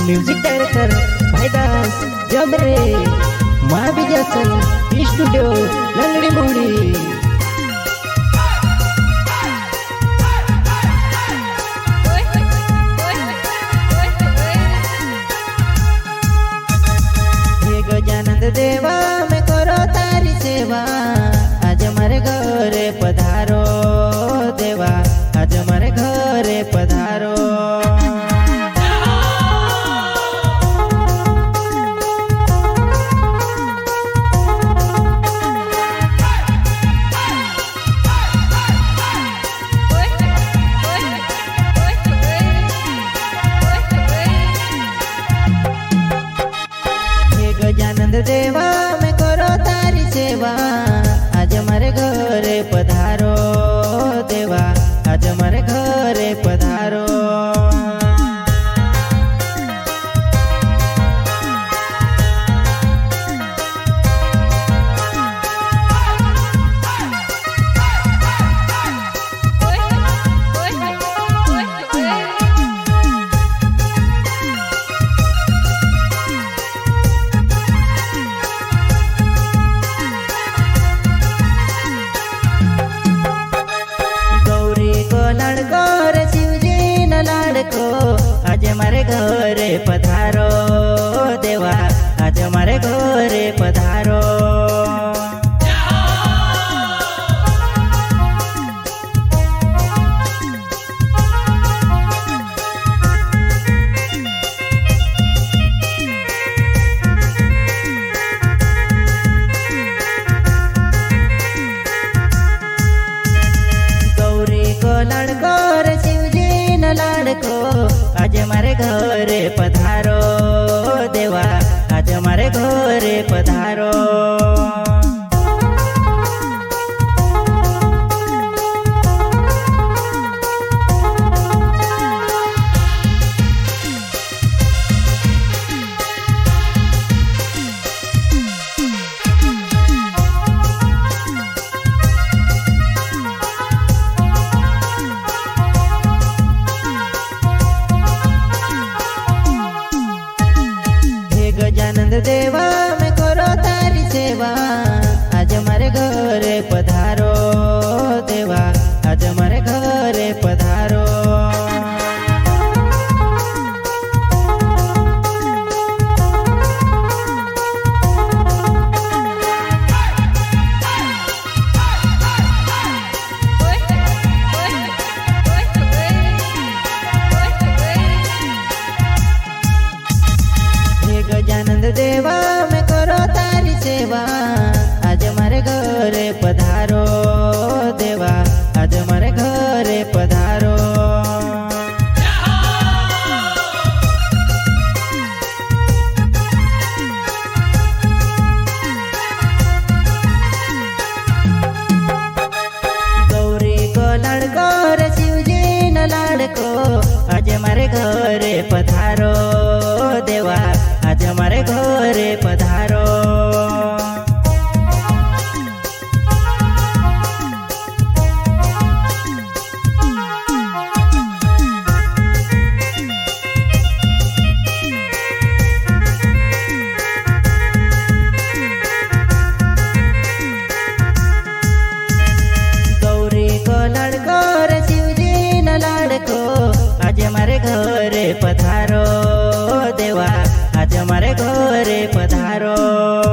Music director Bhaidas जबरे महाविजयसन studio लंगड़ी मोड़ी। गजानंद देवा मैं करो तारी सेवा, आज मारे घरे पधारो देवा, आज मारे घरे पधारो। गजानंद देवा मैं करो तारी सेवा, आज मारे घरे पधारो देवा, आज मारे घरे पधारो। लाडको रे शिवजी न लाडको, आज मारे घरे पधारो देवा, आज मारे घरे पधारो। लाडको रे शिवजी न लाडको, आज मारे घरे पधारो देवा, आज मारे घरे पधारो। गजानंद देवा मैं करो तारी सेवा, आज मारे घरे पधारो देवा, आज मारे घरे पधारो। गजानंद देवा मैं करो तारी सेवा, आज मारे घरे पधारो देवा, आज मारे घरे पधारो। गौरी को लाडको रे शिवजी न लाडको, आज मारे घरे पधारो देवा, आज मारे घरे पधारो। गौरी को लाडको रे शिवजी न लाडको, आज मारे घरे पधारो देवा, आज मारे घरे पधारो।